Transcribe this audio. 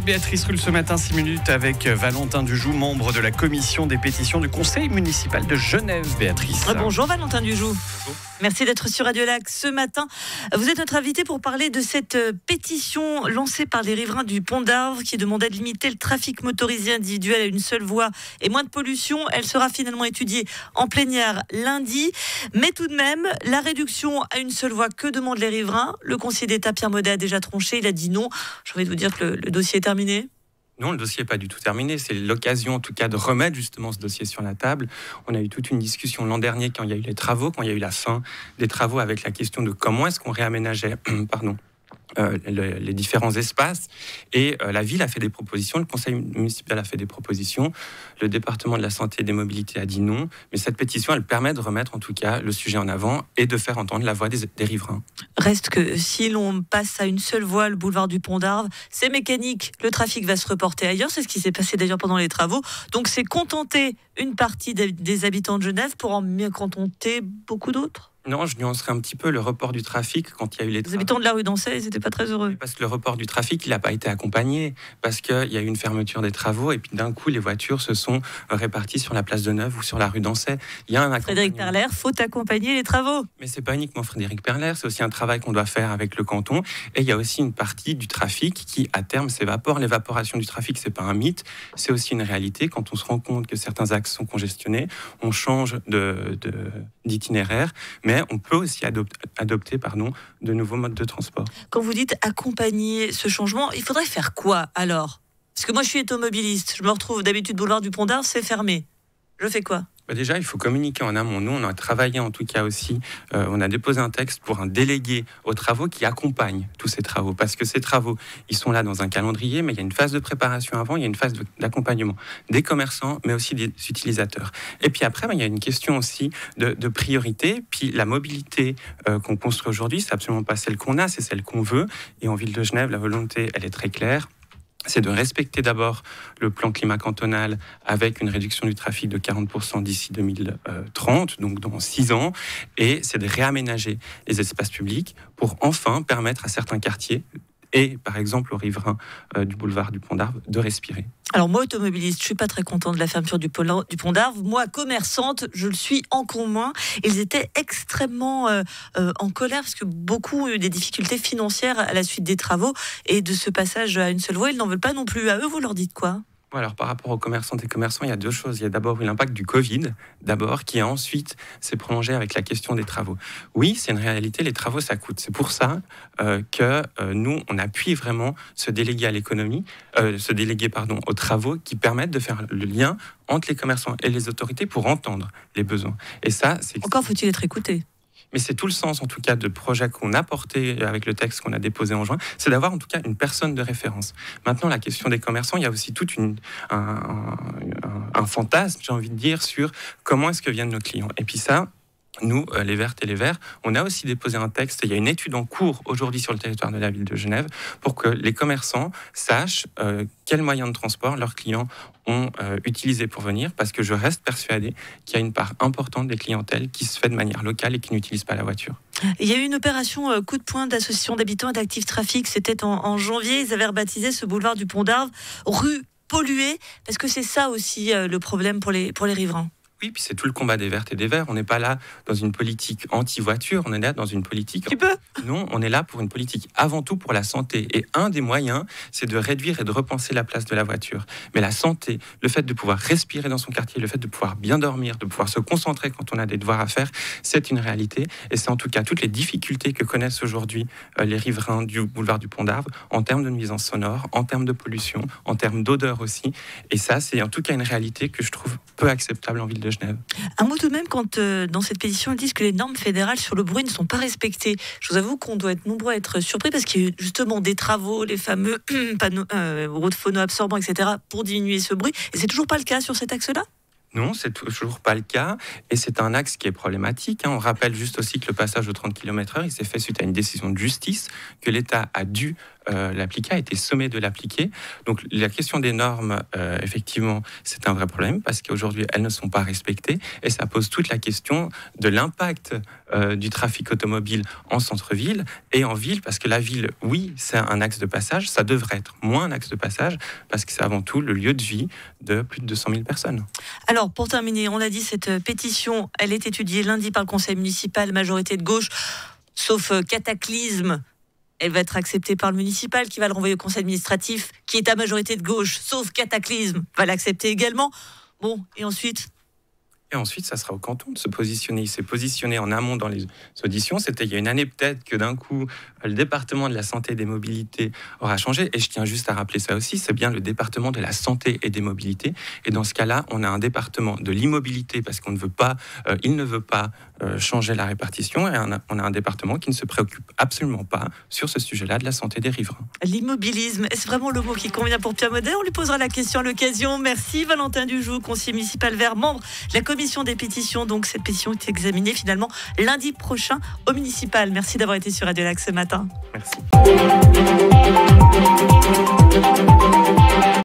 Béatrice Rulle ce matin, 6 minutes avec Valentin Dujoux, membre de la commission des pétitions du Conseil municipal de Genève. Béatrice. Bonjour Valentin Dujoux. Bonjour. Merci d'être sur Radio Lac ce matin. Vous êtes notre invité pour parler de cette pétition lancée par les riverains du Pont d'Arve qui demandait de limiter le trafic motorisé individuel à une seule voie et moins de pollution. Elle sera finalement étudiée en plénière lundi. Mais tout de même, la réduction à une seule voie, que demandent les riverains? Le conseiller d'État Pierre Maudet a déjà tranché, il a dit non. J'ai envie de vous dire que le dossier est terminé. Non, le dossier n'est pas du tout terminé. C'est l'occasion, en tout cas, de remettre justement ce dossier sur la table. On a eu toute une discussion l'an dernier quand il y a eu les travaux, quand il y a eu la fin des travaux avec la question de comment est-ce qu'on réaménageait les différents espaces. Et la ville a fait des propositions, le conseil municipal a fait des propositions, le département de la santé et des mobilités a dit non. Mais cette pétition, elle permet de remettre en tout cas le sujet en avant et de faire entendre la voix des riverains. Reste que si l'on passe à une seule voie, le boulevard du Pont d'Arve, c'est mécanique, le trafic va se reporter ailleurs. C'est ce qui s'est passé d'ailleurs pendant les travaux. Donc c'est contenter une partie des habitants de Genève pour en mieux contenter beaucoup d'autres. Non, je nuancerai un petit peu le report du trafic quand il y a eu les travaux. Les habitants de la rue d'Ancey, ils n'étaient pas très heureux. Parce que le report du trafic, il n'a pas été accompagné, parce qu'il y a eu une fermeture des travaux, et puis d'un coup, les voitures se sont réparties sur la place de Neuve ou sur la rue d'Ancey. Il y a un Frédéric Perler, faut accompagner les travaux. Mais c'est pas uniquement Frédéric Perler, c'est aussi un travail qu'on doit faire avec le canton, et il y a aussi une partie du trafic qui, à terme, s'évapore. L'évaporation du trafic, c'est pas un mythe, c'est aussi une réalité. Quand on se rend compte que certains axes sont congestionnés, on change d'itinéraire, mais on peut aussi adopter de nouveaux modes de transport. Quand vous dites accompagner ce changement, il faudrait faire quoi alors? Parce que moi je suis automobiliste, je me retrouve d'habitude boulevard du Pont d'Arve, c'est fermé. Je fais quoi? Déjà, il faut communiquer en amont. Nous, on a travaillé en tout cas aussi, on a déposé un texte pour un délégué aux travaux qui accompagne tous ces travaux. Parce que ces travaux, ils sont là dans un calendrier, mais il y a une phase de préparation avant, il y a une phase d'accompagnement des commerçants, mais aussi des utilisateurs. Et puis après, il y a une question aussi de priorité. Puis la mobilité qu'on construit aujourd'hui, c'est absolument pas celle qu'on a, c'est celle qu'on veut. Et en ville de Genève, la volonté, elle est très claire. C'est de respecter d'abord le plan climat cantonal avec une réduction du trafic de 40% d'ici 2030, donc dans 6 ans, et c'est de réaménager les espaces publics pour enfin permettre à certains quartiers, et par exemple aux riverains du boulevard du Pont d'Arve, de respirer. Alors moi, automobiliste, je suis pas très content de la fermeture du Pont d'Arve. Moi, commerçante, je le suis encore moins. Ils étaient extrêmement en colère parce que beaucoup ont eu des difficultés financières à la suite des travaux et de ce passage à une seule voie. Ils n'en veulent pas non plus. À eux, vous leur dites quoi ? Alors, par rapport aux commerçantes et commerçants, il y a deux choses. Il y a d'abord eu l'impact du Covid, qui a ensuite s'est prolongé avec la question des travaux. Oui, c'est une réalité, les travaux, ça coûte. C'est pour ça que nous, on appuie vraiment ce délégué à l'économie, aux travaux qui permettent de faire le lien entre les commerçants et les autorités pour entendre les besoins. Et ça, c'est... Encore faut-il être écouté. Mais c'est tout le sens, en tout cas, de projet qu'on a porté avec le texte qu'on a déposé en juin, c'est d'avoir en tout cas une personne de référence. Maintenant, la question des commerçants, il y a aussi tout un fantasme, j'ai envie de dire, sur comment est-ce que viennent nos clients. Et puis ça, nous, les Vertes et les Verts, on a aussi déposé un texte. Il y a une étude en cours aujourd'hui sur le territoire de la ville de Genève pour que les commerçants sachent quels moyens de transport leurs clients ont utilisé pour venir, parce que je reste persuadé qu'il y a une part importante des clientèles qui se fait de manière locale et qui n'utilisent pas la voiture. Il y a eu une opération coup de poing d'association d'habitants et d'Active Trafic. C'était en janvier. Ils avaient rebaptisé ce boulevard du Pont d'Arve rue polluée, parce que c'est ça aussi le problème pour les riverains. Oui, puis c'est tout le combat des Vertes et des Verts. On n'est pas là dans une politique anti-voiture, on est là dans une politique... Tu peux ? Non, on est là pour une politique avant tout pour la santé. Et un des moyens, c'est de réduire et de repenser la place de la voiture. Mais la santé, le fait de pouvoir respirer dans son quartier, le fait de pouvoir bien dormir, de pouvoir se concentrer quand on a des devoirs à faire, c'est une réalité. Et c'est en tout cas toutes les difficultés que connaissent aujourd'hui les riverains du boulevard du Pont d'Arve en termes de nuisances sonores, en termes de pollution, en termes d'odeur aussi. Et ça, c'est en tout cas une réalité que je trouve peu acceptable en ville de Genève. Un mot tout de même quand dans cette pétition ils disent que les normes fédérales sur le bruit ne sont pas respectées. Je vous avoue qu'on doit être nombreux à être surpris parce qu'il y a eu justement des travaux, les fameux panneaux phono-absorbants, etc. pour diminuer ce bruit. Et c'est toujours pas le cas sur cet axe-là ? Non, c'est toujours pas le cas. Et c'est un axe qui est problématique. On rappelle juste aussi que le passage aux 30 km/h, il s'est fait suite à une décision de justice que l'État a dû l'appliquer, a été sommé de l'appliquer. Donc la question des normes, effectivement, c'est un vrai problème parce qu'aujourd'hui, elles ne sont pas respectées. Et ça pose toute la question de l'impact du trafic automobile en centre-ville et en ville. Parce que la ville, oui, c'est un axe de passage. Ça devrait être moins un axe de passage parce que c'est avant tout le lieu de vie de plus de 200 000 personnes. Alors, pour terminer, on l'a dit, cette pétition, elle est étudiée lundi par le conseil municipal, majorité de gauche, sauf cataclysme. Elle va être acceptée par le municipal qui va le renvoyer au conseil administratif qui est à majorité de gauche, sauf cataclysme, va l'accepter également. Bon, et ensuite ? Et ensuite, ça sera au canton de se positionner. Il s'est positionné en amont dans les auditions. C'était il y a une année peut-être que d'un coup, le département de la santé et des mobilités aura changé. Et je tiens juste à rappeler ça aussi, c'est bien le département de la santé et des mobilités. Et dans ce cas-là, on a un département de l'immobilité parce qu'on ne veut pas, il ne veut pas changer la répartition. Et on a un département qui ne se préoccupe absolument pas sur ce sujet-là de la santé des riverains. L'immobilisme, est-ce vraiment le mot qui convient pour Pierre Maudet ? On lui posera la question à l'occasion. Merci Valentin Dujoux, conseiller municipal vert, membre de la commission des pétitions. Donc cette pétition est examinée finalement lundi prochain au municipal. Merci d'avoir été sur Radio Lac ce matin. Merci.